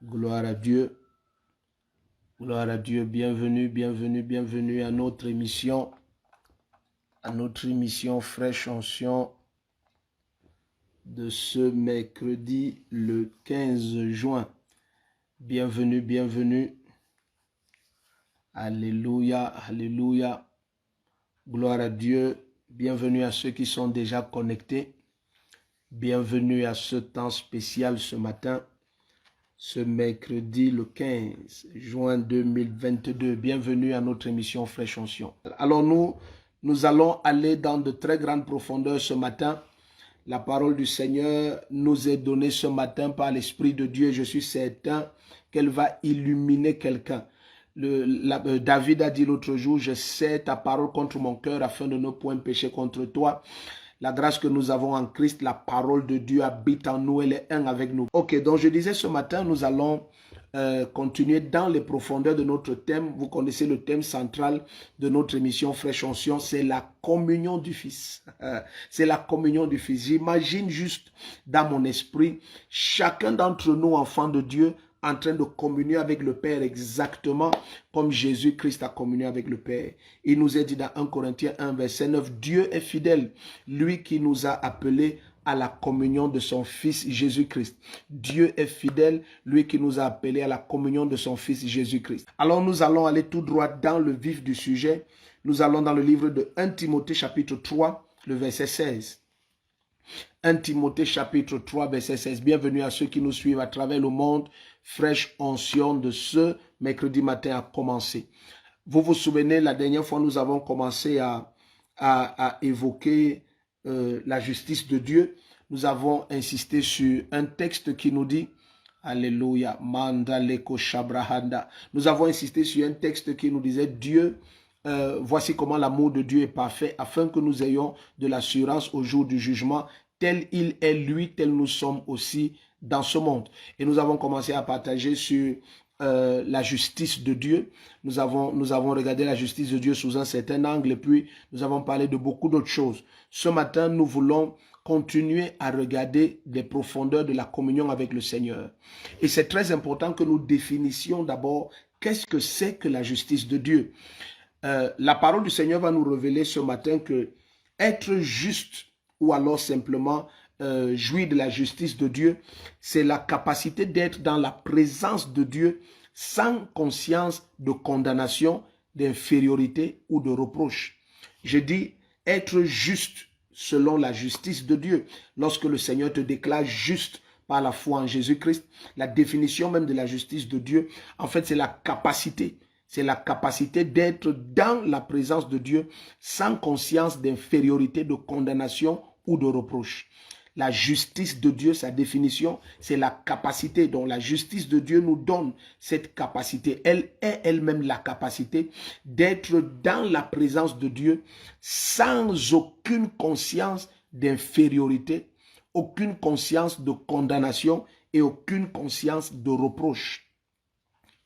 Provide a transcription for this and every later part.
Gloire à Dieu. Gloire à Dieu. Bienvenue, bienvenue, bienvenue à notre émission Fraîche Onction de ce mercredi le 15 juin. Bienvenue, bienvenue. Alléluia, alléluia. Gloire à Dieu. Bienvenue à ceux qui sont déjà connectés. Bienvenue à ce temps spécial ce matin. Ce mercredi le 15 juin 2022. Bienvenue à notre émission Fraîche Onction. Alors nous allons aller dans de très grandes profondeurs ce matin. La parole du Seigneur nous est donnée ce matin par l'Esprit de Dieu. Je suis certain qu'elle va illuminer quelqu'un. David a dit l'autre jour, je sais ta parole contre mon cœur afin de ne point pécher contre toi. La grâce que nous avons en Christ, la parole de Dieu habite en nous, elle est un avec nous. Ok, donc je disais ce matin, nous allons continuer dans les profondeurs de notre thème. Vous connaissez le thème central de notre émission Fraîche Onction, c'est la communion du Fils. C'est la communion du Fils. J'imagine juste dans mon esprit, chacun d'entre nous, enfants de Dieu, en train de communier avec le Père exactement comme Jésus-Christ a communié avec le Père. Il nous est dit dans 1 Corinthiens 1, verset 9, Dieu est fidèle, lui qui nous a appelés à la communion de son Fils Jésus-Christ. Dieu est fidèle, lui qui nous a appelés à la communion de son Fils Jésus-Christ. Alors nous allons aller tout droit dans le vif du sujet. Nous allons dans le livre de 1 Timothée chapitre 3, le verset 16. 1 Timothée chapitre 3, verset 16. Bienvenue à ceux qui nous suivent à travers le monde. Fraîche onction de ce mercredi matin a commencé. Vous vous souvenez, la dernière fois, nous avons commencé à évoquer la justice de Dieu. Nous avons insisté sur un texte qui nous dit, Alléluia, Mandaleko Shabrahanda. Nous avons insisté sur un texte qui nous disait, Dieu, voici comment l'amour de Dieu est parfait, afin que nous ayons de l'assurance au jour du jugement, tel il est lui, tel nous sommes aussi dans ce monde. Et nous avons commencé à partager sur la justice de Dieu. Nous avons regardé la justice de Dieu sous un certain angle et puis nous avons parlé de beaucoup d'autres choses. Ce matin, nous voulons continuer à regarder les profondeurs de la communion avec le Seigneur. Et c'est très important que nous définissions d'abord qu'est-ce que c'est que la justice de Dieu. La parole du Seigneur va nous révéler ce matin que être juste ou alors simplement jouir de la justice de Dieu, c'est la capacité d'être dans la présence de Dieu sans conscience de condamnation, d'infériorité ou de reproche. Je dis être juste selon la justice de Dieu. Lorsque le Seigneur te déclare juste par la foi en Jésus-Christ, la définition même de la justice de Dieu, en fait, c'est la capacité. C'est la capacité d'être dans la présence de Dieu sans conscience d'infériorité, de condamnation ou de reproche. La justice de Dieu, sa définition, c'est la capacité. Donc la justice de Dieu nous donne cette capacité. Elle est elle-même la capacité d'être dans la présence de Dieu sans aucune conscience d'infériorité, aucune conscience de condamnation et aucune conscience de reproche.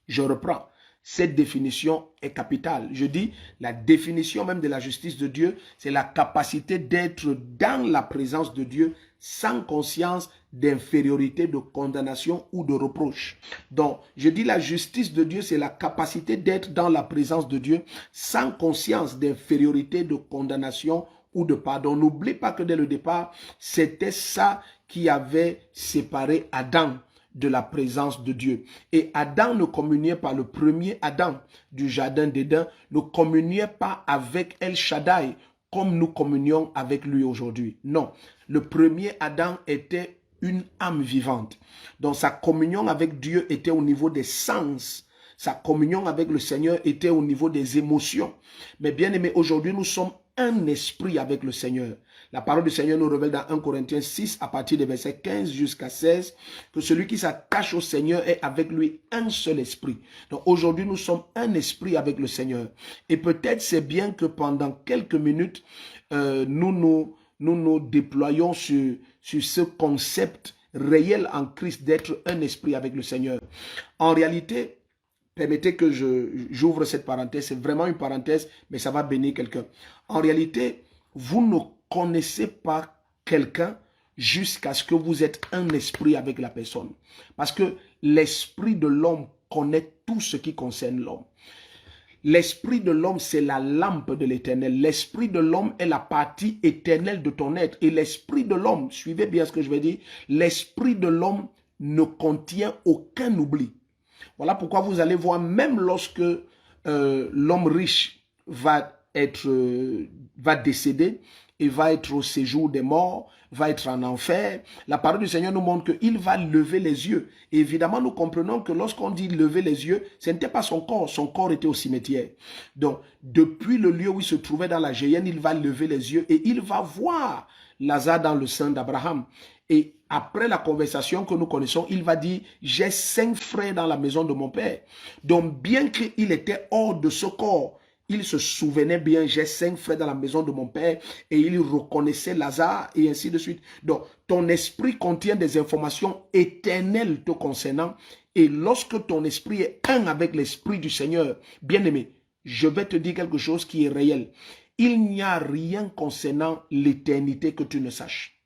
Je reprends. Cette définition est capitale. Je dis, la définition même de la justice de Dieu, c'est la capacité d'être dans la présence de Dieu sans conscience d'infériorité, de condamnation ou de reproche. Donc, je dis la justice de Dieu, c'est la capacité d'être dans la présence de Dieu sans conscience d'infériorité, de condamnation ou de pardon. N'oublie pas que dès le départ, c'était ça qui avait séparé Adam de la présence de Dieu. Et Adam ne communiait pas, le premier Adam du jardin d'Éden ne communiait pas avec El Shaddai comme nous communions avec lui aujourd'hui. Non, le premier Adam était une âme vivante. Donc sa communion avec Dieu était au niveau des sens. Sa communion avec le Seigneur était au niveau des émotions. Mais bien aimé, aujourd'hui nous sommes un esprit avec le Seigneur. La parole du Seigneur nous révèle dans 1 Corinthiens 6, à partir des versets 15 jusqu'à 16, que celui qui s'attache au Seigneur est avec lui un seul esprit. Donc aujourd'hui, nous sommes un esprit avec le Seigneur. Et peut-être c'est bien que pendant quelques minutes, nous nous déployons sur ce concept réel en Christ d'être un esprit avec le Seigneur. En réalité, permettez que j'ouvre cette parenthèse. C'est vraiment une parenthèse, mais ça va bénir quelqu'un. En réalité, vous ne connaissez pas quelqu'un jusqu'à ce que vous êtes un esprit avec la personne. Parce que l'esprit de l'homme connaît tout ce qui concerne l'homme. L'esprit de l'homme, c'est la lampe de l'éternel. L'esprit de l'homme est la partie éternelle de ton être. Et l'esprit de l'homme, suivez bien ce que je vais dire, l'esprit de l'homme ne contient aucun oubli. Voilà pourquoi vous allez voir, même lorsque l'homme riche va décéder et va être au séjour des morts, va être en enfer, la parole du Seigneur nous montre qu'il va lever les yeux. Et évidemment, nous comprenons que lorsqu'on dit lever les yeux, ce n'était pas son corps était au cimetière. Donc, depuis le lieu où il se trouvait dans la géhenne, il va lever les yeux et il va voir Lazare dans le sein d'Abraham. Et après la conversation que nous connaissons, il va dire, j'ai 5 frères dans la maison de mon père. Donc, bien qu'il était hors de ce corps, il se souvenait bien, j'ai 5 frères dans la maison de mon père, et il reconnaissait Lazare, et ainsi de suite. Donc, ton esprit contient des informations éternelles te concernant, et lorsque ton esprit est un avec l'esprit du Seigneur, bien-aimé, je vais te dire quelque chose qui est réel. Il n'y a rien concernant l'éternité que tu ne saches.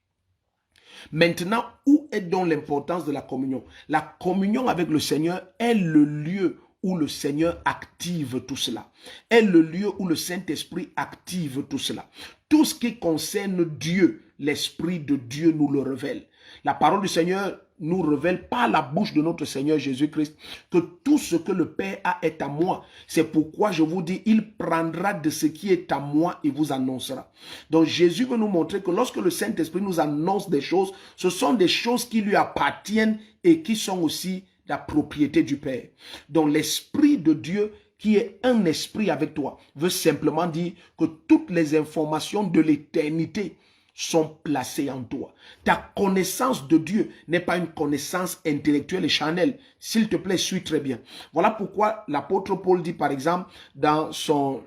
Maintenant, où est donc l'importance de la communion? La communion avec le Seigneur est le lieu où le Seigneur active tout cela. Est le lieu où le Saint-Esprit active tout cela. Tout ce qui concerne Dieu, l'Esprit de Dieu nous le révèle. La parole du Seigneur nous révèle par la bouche de notre Seigneur Jésus-Christ que tout ce que le Père a est à moi. C'est pourquoi je vous dis, il prendra de ce qui est à moi et vous annoncera. Donc Jésus veut nous montrer que lorsque le Saint-Esprit nous annonce des choses, ce sont des choses qui lui appartiennent et qui sont aussi la propriété du Père. Donc l'Esprit de Dieu qui est un esprit avec toi veut simplement dire que toutes les informations de l'éternité sont placées en toi. Ta connaissance de Dieu n'est pas une connaissance intellectuelle et charnelle. S'il te plaît, suis très bien. Voilà pourquoi l'apôtre Paul dit par exemple dans son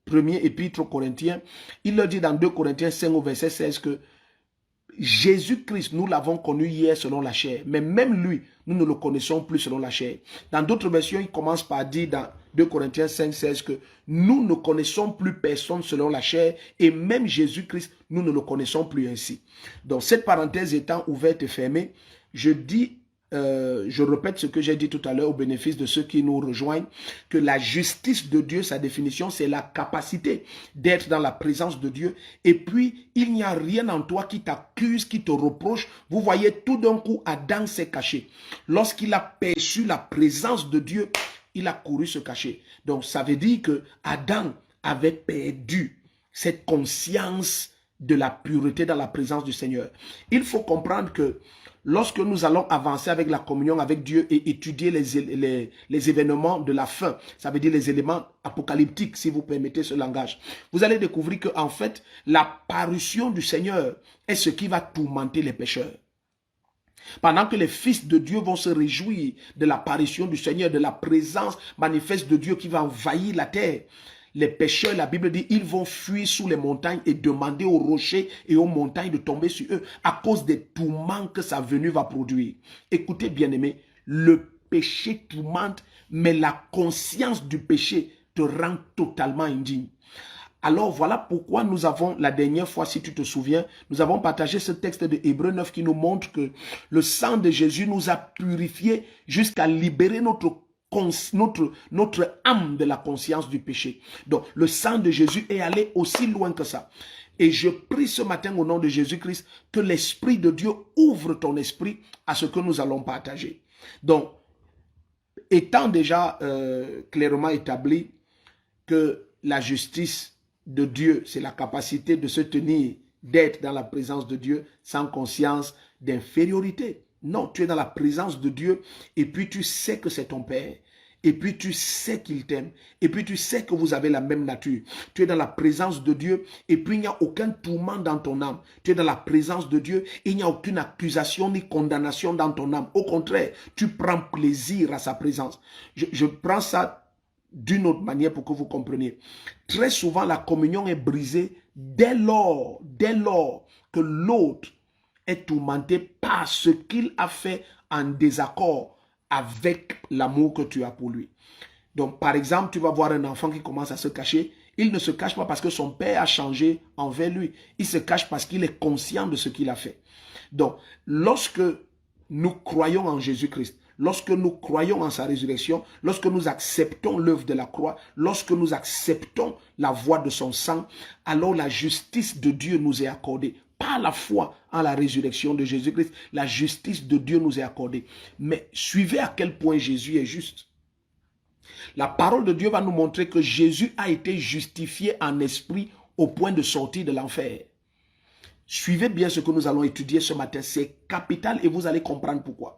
premier épître aux Corinthiens, il le dit dans 2 Corinthiens 5 au verset 16 que Jésus-Christ, nous l'avons connu hier selon la chair, mais même lui, nous ne le connaissons plus selon la chair. Dans d'autres versions, il commence par dire dans 2 Corinthiens 5, 16 que nous ne connaissons plus personne selon la chair et même Jésus-Christ, nous ne le connaissons plus ainsi. Donc cette parenthèse étant ouverte et fermée, je répète ce que j'ai dit tout à l'heure au bénéfice de ceux qui nous rejoignent, que la justice de Dieu, sa définition, c'est la capacité d'être dans la présence de Dieu. Et puis, il n'y a rien en toi qui t'accuse, qui te reproche. Vous voyez, tout d'un coup, Adam s'est caché. Lorsqu'il a perçu la présence de Dieu, il a couru se cacher. Donc, ça veut dire que Adam avait perdu cette conscience de la pureté dans la présence du Seigneur. Il faut comprendre que lorsque nous allons avancer avec la communion avec Dieu et étudier les événements de la fin, ça veut dire les éléments apocalyptiques, si vous permettez ce langage, vous allez découvrir que en fait, la parution du Seigneur est ce qui va tourmenter les pécheurs. Pendant que les fils de Dieu vont se réjouir de l'apparition du Seigneur, de la présence manifeste de Dieu qui va envahir la terre, les pécheurs, la Bible dit, ils vont fuir sous les montagnes et demander aux rochers et aux montagnes de tomber sur eux à cause des tourments que sa venue va produire. Écoutez, bien-aimés, le péché tourmente, mais la conscience du péché te rend totalement indigne. Alors voilà pourquoi nous avons, la dernière fois, si tu te souviens, nous avons partagé ce texte de Hébreux 9 qui nous montre que le sang de Jésus nous a purifiés jusqu'à libérer notre âme de la conscience du péché. Donc, le sang de Jésus est allé aussi loin que ça. Et je prie ce matin au nom de Jésus-Christ que l'Esprit de Dieu ouvre ton esprit à ce que nous allons partager. Donc, étant déjà clairement établi que la justice de Dieu, c'est la capacité de se tenir, d'être dans la présence de Dieu sans conscience d'infériorité. Non, tu es dans la présence de Dieu et puis tu sais que c'est ton Père. Et puis tu sais qu'il t'aime. Et puis tu sais que vous avez la même nature. Tu es dans la présence de Dieu et puis il n'y a aucun tourment dans ton âme. Tu es dans la présence de Dieu et il n'y a aucune accusation ni condamnation dans ton âme. Au contraire, tu prends plaisir à sa présence. Je prends ça d'une autre manière pour que vous compreniez. Très souvent, la communion est brisée dès lors que l'autre est tourmenté par ce qu'il a fait en désaccord avec l'amour que tu as pour lui. Donc, par exemple, tu vas voir un enfant qui commence à se cacher. Il ne se cache pas parce que son père a changé envers lui. Il se cache parce qu'il est conscient de ce qu'il a fait. Donc, lorsque nous croyons en Jésus-Christ, lorsque nous croyons en sa résurrection, lorsque nous acceptons l'œuvre de la croix, lorsque nous acceptons la voie de son sang, alors la justice de Dieu nous est accordée. Par la foi en la résurrection de Jésus-Christ, la justice de Dieu nous est accordée. Mais suivez à quel point Jésus est juste. La parole de Dieu va nous montrer que Jésus a été justifié en esprit au point de sortir de l'enfer. Suivez bien ce que nous allons étudier ce matin. C'est capital et vous allez comprendre pourquoi.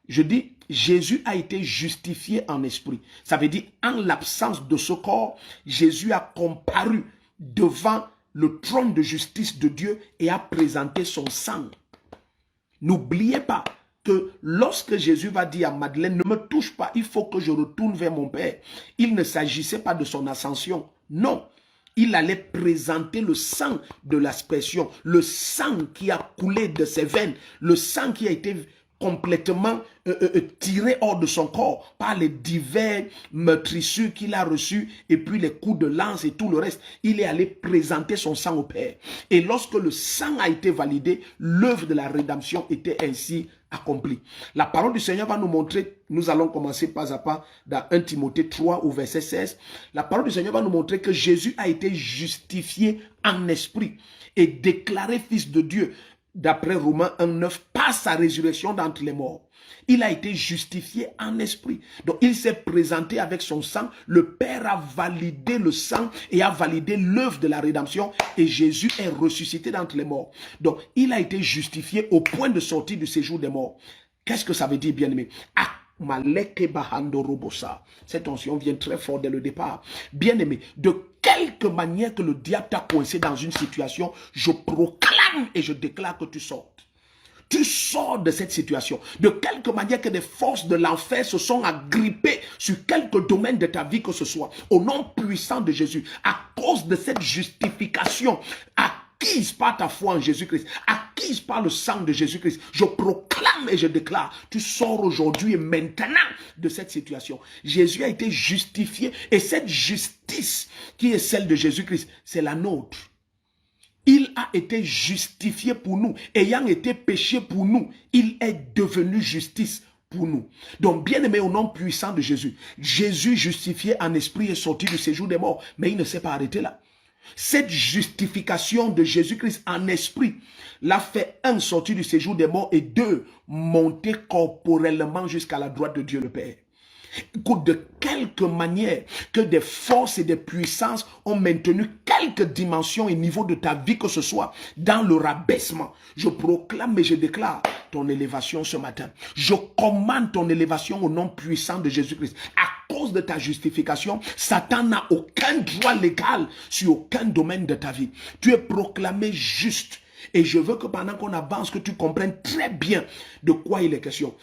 Je dis, Jésus a été justifié en esprit. Ça veut dire, en l'absence de ce corps, Jésus a comparu devant le trône de justice de Dieu et a présenté son sang. N'oubliez pas que lorsque Jésus va dire à Madeleine, ne me touche pas, il faut que je retourne vers mon Père. Il ne s'agissait pas de son ascension. Non. Il allait présenter le sang de l'aspersion, le sang qui a coulé de ses veines, le sang qui a été complètement tiré hors de son corps par les divers meurtrissures qu'il a reçus et puis les coups de lance et tout le reste. Il est allé présenter son sang au Père. Et lorsque le sang a été validé, l'œuvre de la rédemption était ainsi accomplie. La parole du Seigneur va nous montrer, nous allons commencer pas à pas dans 1 Timothée 3 au verset 16. La parole du Seigneur va nous montrer que Jésus a été justifié en esprit et déclaré fils de Dieu. D'après Romains 1,9, par sa résurrection d'entre les morts. Il a été justifié en esprit. Donc il s'est présenté avec son sang. Le Père a validé le sang et a validé l'œuvre de la rédemption. Et Jésus est ressuscité d'entre les morts. Donc il a été justifié au point de sortir du séjour des morts. Qu'est-ce que ça veut dire, bien-aimé? Cette onction vient très fort dès le départ. Bien-aimé, de quelque manière que le diable t'a coincé dans une situation, je proclame et je déclare que tu sortes. Tu sors de cette situation. De quelque manière que des forces de l'enfer se sont agrippées sur quelque domaine de ta vie que ce soit, au nom puissant de Jésus, à cause de cette justification, acquise par ta foi en Jésus-Christ, acquise par le sang de Jésus-Christ, je proclame et je déclare, tu sors aujourd'hui et maintenant de cette situation. Jésus a été justifié et cette justice qui est celle de Jésus-Christ, c'est la nôtre. Il a été justifié pour nous, ayant été péché pour nous, il est devenu justice pour nous. Donc, bien aimé, au nom puissant de Jésus, Jésus justifié en esprit est sorti du séjour des morts, mais il ne s'est pas arrêté là. Cette justification de Jésus-Christ en esprit l'a fait, un, sortir du séjour des morts et deux, monter corporellement jusqu'à la droite de Dieu le Père. Écoute, de quelque manière que des forces et des puissances ont maintenu quelques dimensions et niveaux de ta vie que ce soit dans le rabaissement, je proclame et je déclare ton élévation ce matin. Je commande ton élévation au nom puissant de Jésus-Christ. À cause de ta justification, Satan n'a aucun droit légal sur aucun domaine de ta vie. Tu es proclamé juste. Et je veux que pendant qu'on avance, que tu comprennes très bien de quoi il est question.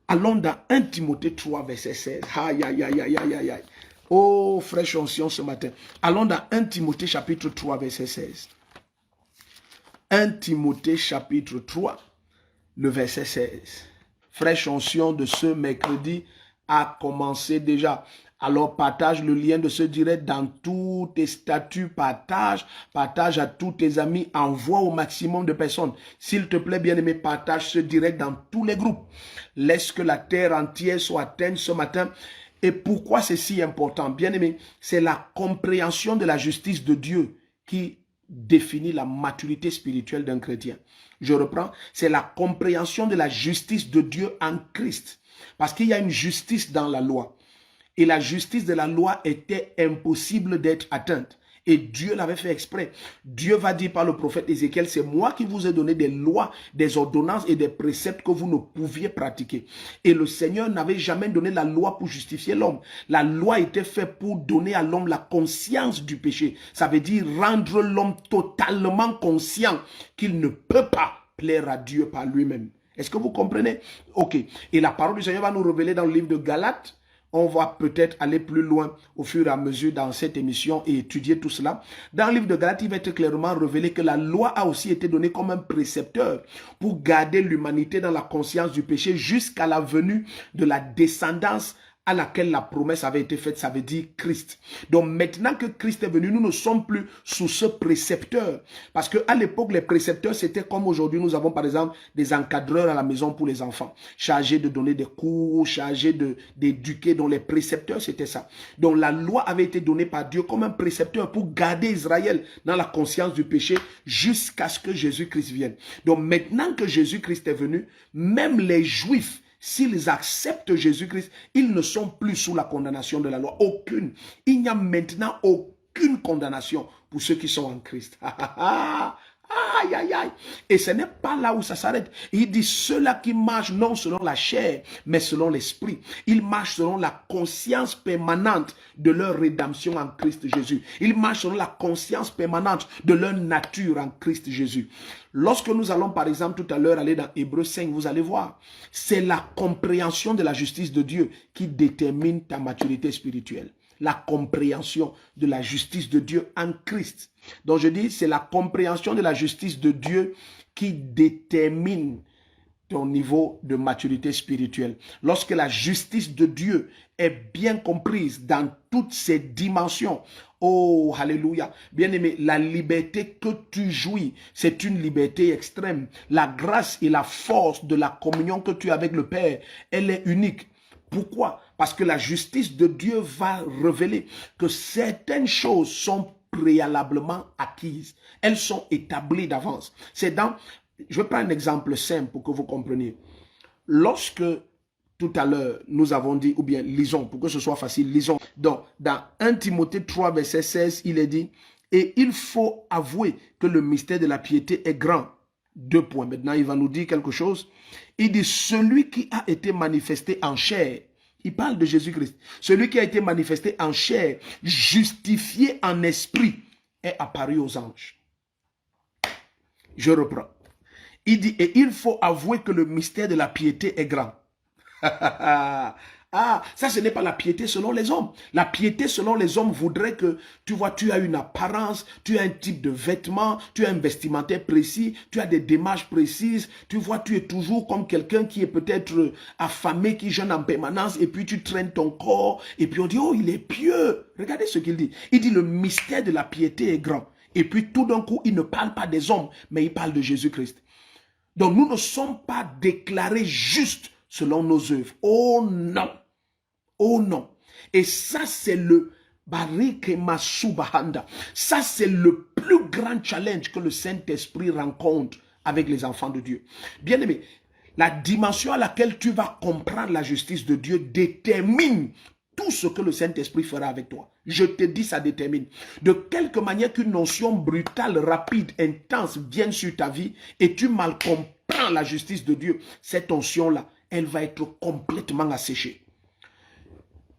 Allons dans 1 Timothée 3, verset 16. Aïe, aïe, aïe, aïe, aïe, aïe. Oh, fraîche onction ce matin. Allons dans 1 Timothée chapitre 3, verset 16. 1 Timothée chapitre 3, le verset 16. Fraîche onction de ce mercredi a commencé déjà. Alors partage le lien de ce direct dans tous tes statuts, partage à tous tes amis, envoie au maximum de personnes. S'il te plaît, bien-aimé, partage ce direct dans tous les groupes. Laisse que la terre entière soit atteinte ce matin. Et pourquoi c'est si important? Bien-aimé, c'est la compréhension de la justice de Dieu qui définit la maturité spirituelle d'un chrétien. Je reprends, c'est la compréhension de la justice de Dieu en Christ. Parce qu'il y a une justice dans la loi. Et la justice de la loi était impossible d'être atteinte. Et Dieu l'avait fait exprès. Dieu va dire par le prophète Ézéchiel, c'est moi qui vous ai donné des lois, des ordonnances et des préceptes que vous ne pouviez pratiquer. Et le Seigneur n'avait jamais donné la loi pour justifier l'homme. La loi était faite pour donner à l'homme la conscience du péché. Ça veut dire rendre l'homme totalement conscient qu'il ne peut pas plaire à Dieu par lui-même. Est-ce que vous comprenez? Ok. Et la parole du Seigneur va nous révéler dans le livre de Galates. On va peut-être aller plus loin au fur et à mesure dans cette émission et étudier tout cela. Dans le livre de Galates, il va être clairement révélé que la loi a aussi été donnée comme un précepteur pour garder l'humanité dans la conscience du péché jusqu'à la venue de la descendance à laquelle la promesse avait été faite, ça veut dire Christ. Donc maintenant que Christ est venu, nous ne sommes plus sous ce précepteur. Parce qu'à l'époque, les précepteurs, c'était comme aujourd'hui, nous avons par exemple des encadreurs à la maison pour les enfants, chargés de donner des cours, chargés d'éduquer. Donc les précepteurs, c'était ça. Donc la loi avait été donnée par Dieu comme un précepteur pour garder Israël dans la conscience du péché jusqu'à ce que Jésus-Christ vienne. Donc maintenant que Jésus-Christ est venu, même les Juifs, s'ils acceptent Jésus-Christ, ils ne sont plus sous la condamnation de la loi. Aucune. Il n'y a maintenant aucune condamnation pour ceux qui sont en Christ. Aïe, aïe, aïe. Et ce n'est pas là où ça s'arrête. Il dit ceux-là qui marchent non selon la chair, mais selon l'esprit. Ils marchent selon la conscience permanente de leur rédemption en Christ Jésus. Ils marchent selon la conscience permanente de leur nature en Christ Jésus. Lorsque nous allons par exemple tout à l'heure aller dans Hébreux 5, vous allez voir, c'est la compréhension de la justice de Dieu qui détermine ta maturité spirituelle. La compréhension de la justice de Dieu en Christ. Donc je dis, c'est la compréhension de la justice de Dieu qui détermine ton niveau de maturité spirituelle. Lorsque la justice de Dieu est bien comprise dans toutes ses dimensions, oh, alléluia, bien-aimé, la liberté que tu jouis, c'est une liberté extrême. La grâce et la force de la communion que tu as avec le Père, elle est unique. Pourquoi? Parce que la justice de Dieu va révéler que certaines choses sont préalablement acquises. Elles sont établies d'avance. C'est dans, je vais prendre un exemple simple pour que vous compreniez. Lorsque tout à l'heure, nous avons dit, ou bien lisons, pour que ce soit facile, lisons. Donc, dans 1 Timothée 3, verset 16, il est dit, et il faut avouer que le mystère de la piété est grand. 2 points. Maintenant, il va nous dire quelque chose. Il dit, celui qui a été manifesté en chair, il parle de Jésus-Christ, celui qui a été manifesté en chair, justifié en esprit, est apparu aux anges. Je reprends. Il dit, et il faut avouer que le mystère de la piété est grand. Ah, ça ce n'est pas la piété selon les hommes. La piété selon les hommes voudrait que, tu vois, tu as une apparence, tu as un type de vêtement, tu as un vestimentaire précis, tu as des démarches précises, tu vois, tu es toujours comme quelqu'un qui est peut-être affamé, qui jeûne en permanence, et puis tu traînes ton corps, et puis on dit, oh, il est pieux. Regardez ce qu'il dit. Il dit, le mystère de la piété est grand. Et puis tout d'un coup, il ne parle pas des hommes, mais il parle de Jésus-Christ. Donc nous ne sommes pas déclarés justes selon nos œuvres. Oh non! Oh non! Et ça, c'est le Barikemasubahanda. Ça, c'est le plus grand challenge que le Saint-Esprit rencontre avec les enfants de Dieu. Bien aimé, la dimension à laquelle tu vas comprendre la justice de Dieu détermine tout ce que le Saint-Esprit fera avec toi. Je te dis, ça détermine. De quelque manière qu'une notion brutale, rapide, intense vienne sur ta vie et tu mal comprends la justice de Dieu, cette onction-là, elle va être complètement asséchée.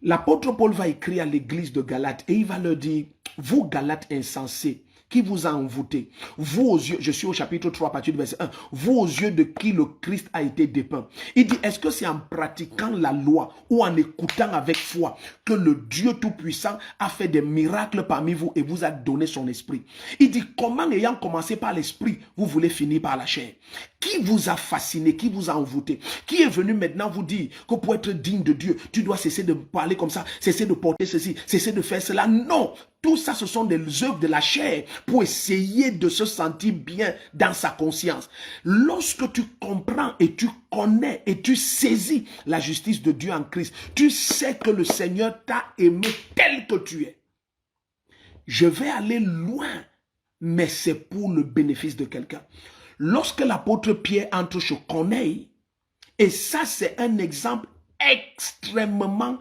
L'apôtre Paul va écrire à l'église de Galate et il va leur dire, vous Galates insensés, qui vous a envoûté, vous aux yeux, je suis au chapitre 3 à partir du verset 1, vous aux yeux de qui le Christ a été dépeint. Il dit, est-ce que c'est en pratiquant la loi ou en écoutant avec foi que le Dieu Tout-Puissant a fait des miracles parmi vous et vous a donné son esprit? Il dit, comment ayant commencé par l'esprit, vous voulez finir par la chair? Qui vous a fasciné, qui vous a envoûté? Qui est venu maintenant vous dire que pour être digne de Dieu, tu dois cesser de parler comme ça, cesser de porter ceci, cesser de faire cela? Non! Tout ça, ce sont des œuvres de la chair pour essayer de se sentir bien dans sa conscience. Lorsque tu comprends et tu connais et tu saisis la justice de Dieu en Christ, tu sais que le Seigneur t'a aimé tel que tu es. Je vais aller loin, mais c'est pour le bénéfice de quelqu'un. Lorsque l'apôtre Pierre entre chez Corneille, et ça c'est un exemple extrêmement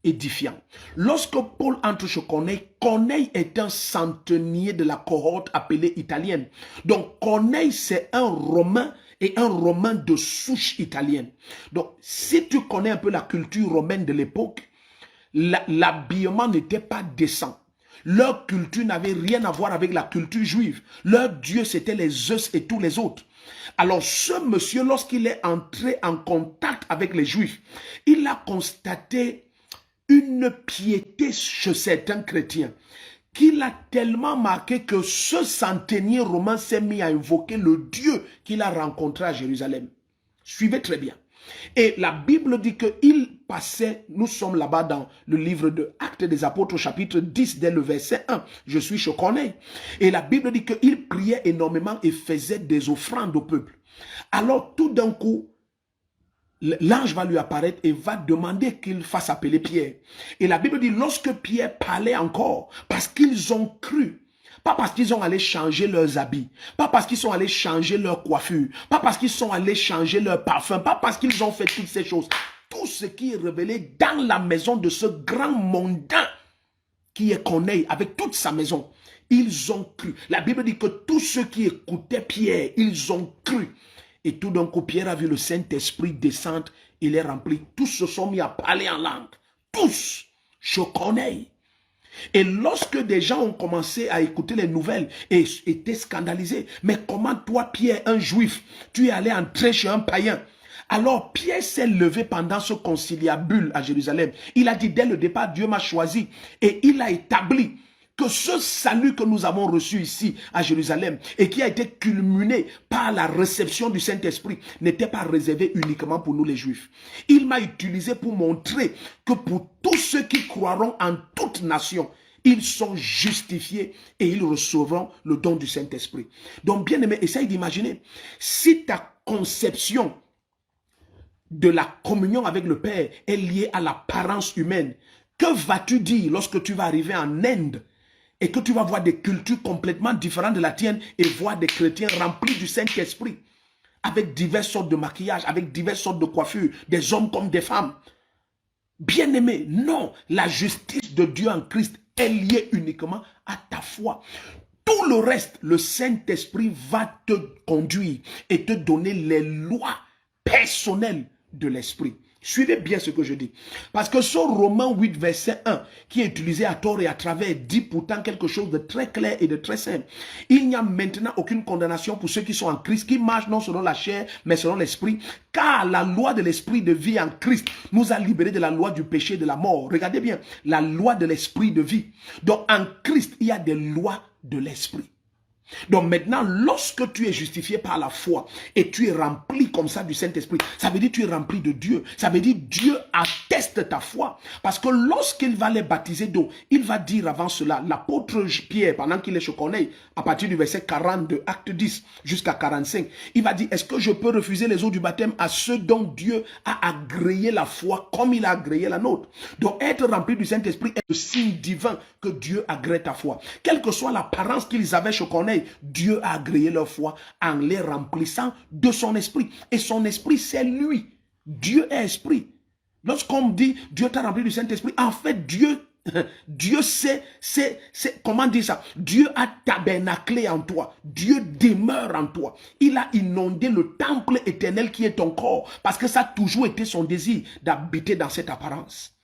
édifiant. Lorsque Paul entre chez Corneille, Corneille est un centenier de la cohorte appelée italienne. Donc Corneille c'est un Romain et un Romain de souche italienne. Donc si tu connais un peu la culture romaine de l'époque, l'habillement n'était pas décent. Leur culture n'avait rien à voir avec la culture juive. Leur Dieu, c'était les Zeus et tous les autres. Alors ce monsieur, lorsqu'il est entré en contact avec les Juifs, il a constaté une piété chez certains chrétiens qui l'a tellement marqué que ce centenier romain s'est mis à invoquer le Dieu qu'il a rencontré à Jérusalem. Suivez très bien. Et la Bible dit que passait, nous sommes là-bas dans le livre de Actes des Apôtres, chapitre 10, dès le verset 1. Je suis choqué. Et la Bible dit qu'il priait énormément et faisait des offrandes au peuple. Alors tout d'un coup, l'ange va lui apparaître et va demander qu'il fasse appeler Pierre. Et la Bible dit, lorsque Pierre parlait encore, parce qu'ils ont cru, pas parce qu'ils ont allé changer leurs habits, pas parce qu'ils sont allés changer leur coiffure, pas parce qu'ils sont allés changer leur parfum, pas parce qu'ils ont fait toutes ces choses. Tout ce qui est révélé dans la maison de ce grand mondain qui est Corneille, avec toute sa maison, ils ont cru. La Bible dit que tous ceux qui écoutaient Pierre, ils ont cru. Et tout d'un coup, Pierre a vu le Saint-Esprit descendre, il est rempli. Tous se sont mis à parler en langue. Tous. Je connais. Et lorsque des gens ont commencé à écouter les nouvelles et étaient scandalisés, mais comment toi, Pierre, un juif, tu es allé entrer chez un païen? Alors Pierre s'est levé pendant ce conciliabule à Jérusalem. Il a dit, dès le départ, Dieu m'a choisi et il a établi que ce salut que nous avons reçu ici à Jérusalem et qui a été culminé par la réception du Saint-Esprit n'était pas réservé uniquement pour nous les Juifs. Il m'a utilisé pour montrer que pour tous ceux qui croiront en toute nation, ils sont justifiés et ils recevront le don du Saint-Esprit. Donc bien aimé, essaye d'imaginer, si ta conception de la communion avec le Père est liée à l'apparence humaine, que vas-tu dire lorsque tu vas arriver en Inde et que tu vas voir des cultures complètement différentes de la tienne et voir des chrétiens remplis du Saint-Esprit, avec diverses sortes de maquillage, avec diverses sortes de coiffures, des hommes comme des femmes? Bien-aimé, non, la justice de Dieu en Christ est liée uniquement à ta foi. Tout le reste, le Saint-Esprit va te conduire et te donner les lois personnelles de l'Esprit. Suivez bien ce que je dis. Parce que ce Romains 8, verset 1, qui est utilisé à tort et à travers, dit pourtant quelque chose de très clair et de très simple. Il n'y a maintenant aucune condamnation pour ceux qui sont en Christ, qui marchent non selon la chair, mais selon l'Esprit. Car la loi de l'Esprit de vie en Christ nous a libérés de la loi du péché et de la mort. Regardez bien, la loi de l'Esprit de vie. Donc en Christ, il y a des lois de l'Esprit. Donc maintenant, lorsque tu es justifié par la foi et tu es rempli comme ça du Saint-Esprit, ça veut dire que tu es rempli de Dieu. Ça veut dire que Dieu atteste ta foi. Parce que lorsqu'il va les baptiser d'eau, il va dire avant cela, l'apôtre Pierre, pendant qu'il est chez Corneille, à partir du verset 40 de Acte 10 jusqu'à 45, il va dire, est-ce que je peux refuser les eaux du baptême à ceux dont Dieu a agréé la foi comme il a agréé la nôtre? Donc être rempli du Saint-Esprit est le signe divin que Dieu agrée ta foi. Quelle que soit l'apparence qu'ils avaient chez Corneille, Dieu a agréé leur foi en les remplissant de son esprit. Et son esprit, c'est lui. Dieu est esprit. Lorsqu'on dit Dieu t'a rempli du Saint-Esprit, en fait, Dieu c'est comment dire ça? Dieu a tabernaclé en toi. Dieu demeure en toi. Il a inondé le temple éternel qui est ton corps. Parce que ça a toujours été son désir d'habiter dans cette apparence.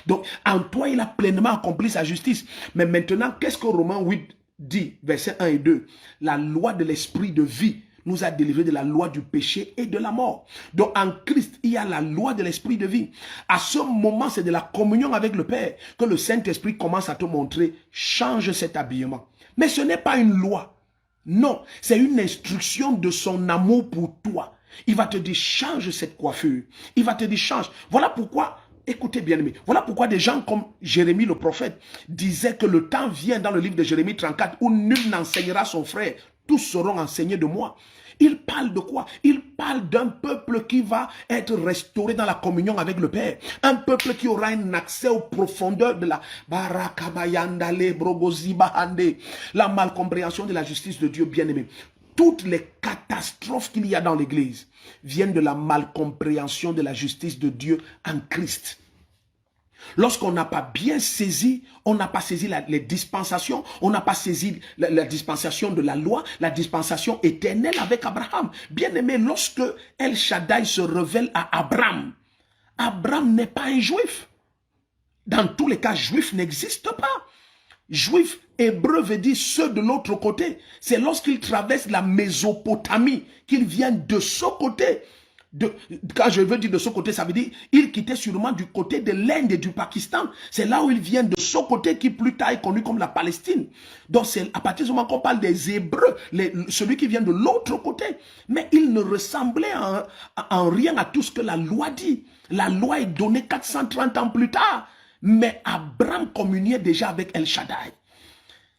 Donc, en toi, il a pleinement accompli sa justice. Mais maintenant, qu'est-ce que Romains 8 dit, versets 1 et 2, la loi de l'esprit de vie nous a délivrés de la loi du péché et de la mort. Donc en Christ, il y a la loi de l'esprit de vie. À ce moment, c'est de la communion avec le Père que le Saint-Esprit commence à te montrer, change cet habillement. Mais ce n'est pas une loi. Non, c'est une instruction de son amour pour toi. Il va te dire, change cette coiffure. Il va te dire, change. Voilà pourquoi... Écoutez bien aimé, voilà pourquoi des gens comme Jérémie le prophète disaient que le temps vient dans le livre de Jérémie 34 où nul n'enseignera son frère, tous seront enseignés de moi. Il parle de quoi? Il parle d'un peuple qui va être restauré dans la communion avec le Père. Un peuple qui aura un accès aux profondeurs de la la malcompréhension de la justice de Dieu bien-aimé. Toutes les catastrophes qu'il y a dans l'église viennent de la malcompréhension de la justice de Dieu en Christ. Lorsqu'on n'a pas bien saisi, on n'a pas saisi les dispensations, on n'a pas saisi la dispensation de la loi, la dispensation éternelle avec Abraham. Bien aimé, lorsque El Shaddai se révèle à Abraham, Abraham n'est pas un juif. Dans tous les cas, juif n'existe pas. Juif, hébreu veut dire ceux de l'autre côté. C'est lorsqu'il traverse la Mésopotamie qu'il vient de ce côté. Quand je veux dire de ce côté, ça veut dire il quittait sûrement du côté de l'Inde et du Pakistan. C'est là où il vient de ce côté qui plus tard est connu comme la Palestine. Donc c'est à partir du moment qu'on parle des Hébreux, celui qui vient de l'autre côté. Mais il ne ressemblait en rien à tout ce que la loi dit. La loi est donnée 430 ans plus tard. Mais Abraham communiait déjà avec El Shaddai.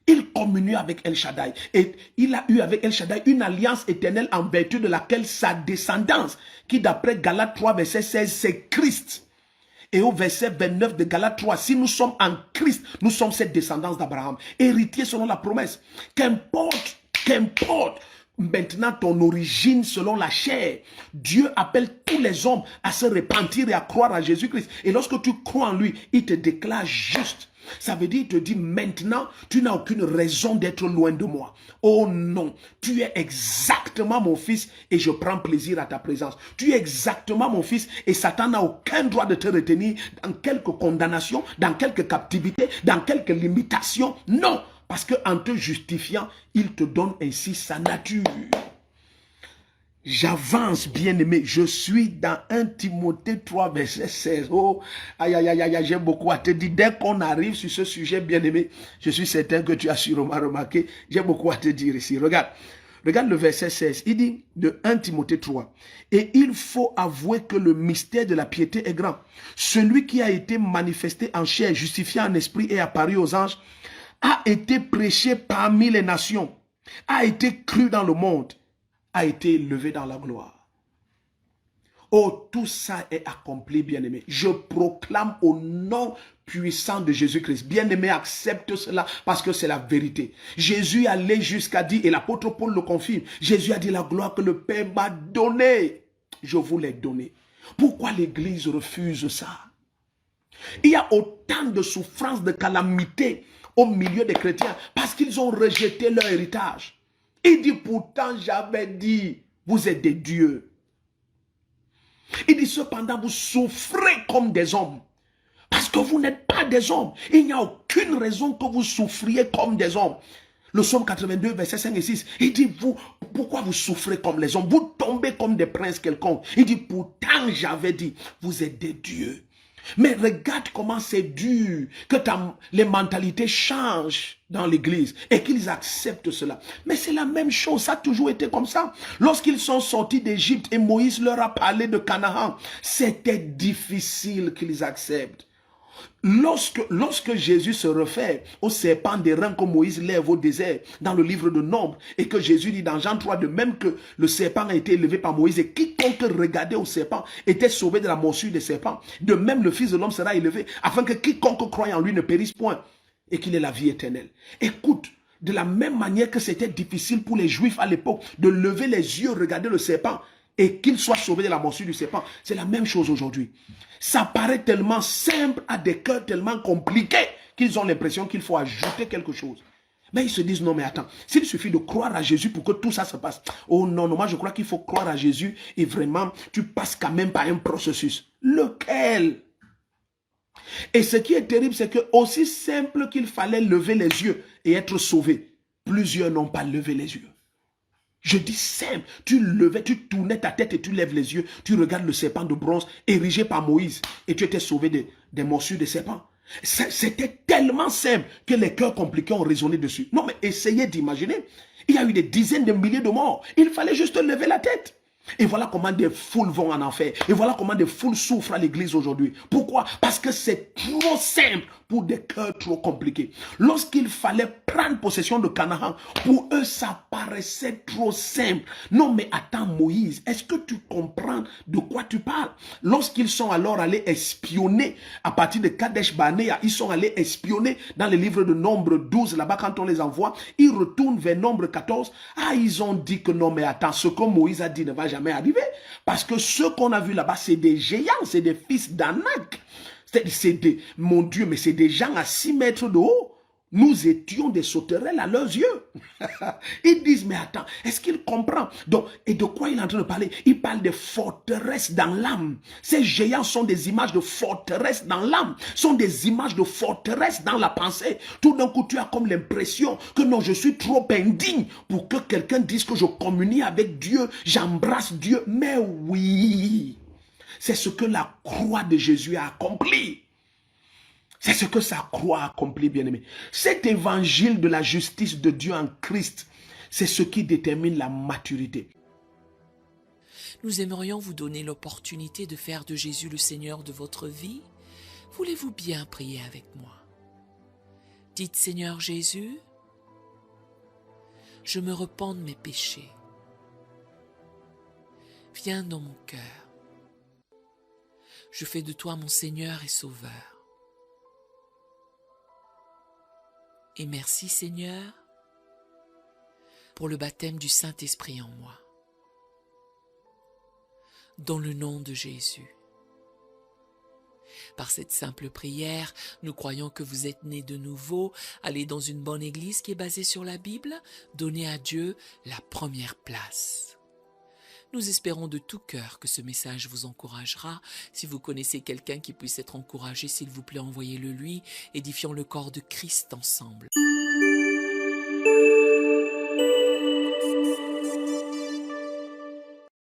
Il communiait avec El Shaddai. Et il a eu avec El Shaddai une alliance éternelle en vertu de laquelle sa descendance, qui d'après Galates 3, verset 16, c'est Christ. Et au verset 29 de Galates 3, si nous sommes en Christ, nous sommes cette descendance d'Abraham, héritiers selon la promesse. Qu'importe maintenant ton origine selon la chair, Dieu appelle tous les hommes à se repentir et à croire à Jésus-Christ. Et lorsque tu crois en lui, il te déclare juste. Ça veut dire, il te dit, maintenant, tu n'as aucune raison d'être loin de moi. Oh non, tu es exactement mon fils et je prends plaisir à ta présence. Tu es exactement mon fils et Satan n'a aucun droit de te retenir dans quelque condamnation, dans quelque captivité, dans quelque limitation. Non, parce qu'en te justifiant, il te donne ainsi sa nature. J'avance, bien-aimé. Je suis dans 1 Timothée 3, verset 16. Oh, aïe, aïe, aïe, aïe, j'ai beaucoup à te dire. Dès qu'on arrive sur ce sujet, bien-aimé, je suis certain que tu as sûrement remarqué. J'ai beaucoup à te dire ici. Regarde le verset 16. Il dit de 1 Timothée 3. Et il faut avouer que le mystère de la piété est grand. Celui qui a été manifesté en chair, justifié en esprit et apparu aux anges, a été prêché parmi les nations, a été cru dans le monde, a été élevé dans la gloire. Oh, tout ça est accompli, bien-aimé. Je proclame au nom puissant de Jésus-Christ. Bien-aimé, accepte cela parce que c'est la vérité. Jésus allait jusqu'à dire, et l'apôtre Paul le confirme, Jésus a dit la gloire que le Père m'a donnée, je vous l'ai donnée. Pourquoi l'Église refuse ça? Il y a autant de souffrances, de calamités au milieu des chrétiens parce qu'ils ont rejeté leur héritage. Il dit pourtant j'avais dit, vous êtes des dieux. Il dit cependant vous souffrez comme des hommes. Parce que vous n'êtes pas des hommes. Il n'y a aucune raison que vous souffriez comme des hommes. Le psaume 82, versets 5 et 6, il dit, pourquoi vous souffrez comme les hommes? Vous tombez comme des princes quelconques. Il dit, pourtant j'avais dit, vous êtes des dieux. Mais regarde comment c'est dur que les mentalités changent dans l'église et qu'ils acceptent cela. Mais c'est la même chose, ça a toujours été comme ça. Lorsqu'ils sont sortis d'Égypte et Moïse leur a parlé de Canaan, c'était difficile qu'ils acceptent. Lorsque Jésus se réfère au serpent des reins que Moïse lève au désert dans le livre de Nombres et que Jésus dit dans Jean 3 de même que le serpent a été élevé par Moïse et quiconque regardait au serpent était sauvé de la morsure des serpents, de même le Fils de l'homme sera élevé afin que quiconque croit en lui ne périsse point et qu'il ait la vie éternelle. Écoute, de la même manière que c'était difficile pour les Juifs à l'époque de lever les yeux, regarder le serpent et qu'ils soient sauvés de la morsure du serpent, c'est la même chose aujourd'hui. Ça paraît tellement simple à des cœurs tellement compliqués qu'ils ont l'impression qu'il faut ajouter quelque chose. Mais ils se disent, non mais attends, s'il suffit de croire à Jésus pour que tout ça se passe. Oh non, non, moi je crois qu'il faut croire à Jésus et vraiment, tu passes quand même par un processus. Lequel? Et ce qui est terrible, c'est que aussi simple qu'il fallait lever les yeux et être sauvé, plusieurs n'ont pas levé les yeux. Je dis simple, tu tournais ta tête et tu lèves les yeux, tu regardes le serpent de bronze érigé par Moïse et tu étais sauvé des morsures de serpent. C'était tellement simple que les cœurs compliqués ont raisonné dessus. Non mais essayez d'imaginer, il y a eu des dizaines de milliers de morts, il fallait juste lever la tête. Et voilà comment des foules vont en enfer. Et voilà comment des foules souffrent à l'église aujourd'hui. Pourquoi? Parce que c'est trop simple pour des cœurs trop compliqués. Lorsqu'il fallait prendre possession de Canaan, pour eux, ça paraissait trop simple. Non, mais attends, Moïse, est-ce que tu comprends de quoi tu parles? Lorsqu'ils sont alors allés espionner à partir de Kadesh Barnea, ils sont allés espionner dans les livres de Nombre 12, là-bas quand on les envoie, ils retournent vers Nombre 14. Ah, ils ont dit que non, mais attends, ce que Moïse a dit ne va jamais arriver. Parce que ce qu'on a vu là-bas, c'est des géants, c'est des fils d'Anak. Mon Dieu, mais c'est des gens à 6 mètres de haut. Nous étions des sauterelles à leurs yeux. Ils disent, mais attends, est-ce qu'il comprend? Donc, et de quoi il est en train de parler? Il parle de forteresses dans l'âme. Ces géants sont des images de forteresses dans l'âme, sont des images de forteresses dans la pensée. Tout d'un coup, tu as comme l'impression que non, je suis trop indigne pour que quelqu'un dise que je communie avec Dieu, j'embrasse Dieu. Mais oui, c'est ce que la croix de Jésus a accompli. C'est ce que sa croix a accompli, bien-aimé. Cet évangile de la justice de Dieu en Christ, c'est ce qui détermine la maturité. Nous aimerions vous donner l'opportunité de faire de Jésus le Seigneur de votre vie. Voulez-vous bien prier avec moi? Dites, Seigneur Jésus, je me repens de mes péchés. Viens dans mon cœur. Je fais de toi mon Seigneur et Sauveur. Et merci Seigneur pour le baptême du Saint-Esprit en moi. Dans le nom de Jésus. Par cette simple prière, nous croyons que vous êtes nés de nouveau, allez dans une bonne église qui est basée sur la Bible, donnez à Dieu la première place. Nous espérons de tout cœur que ce message vous encouragera. Si vous connaissez quelqu'un qui puisse être encouragé, s'il vous plaît, envoyez-le lui. Édifions le corps de Christ ensemble.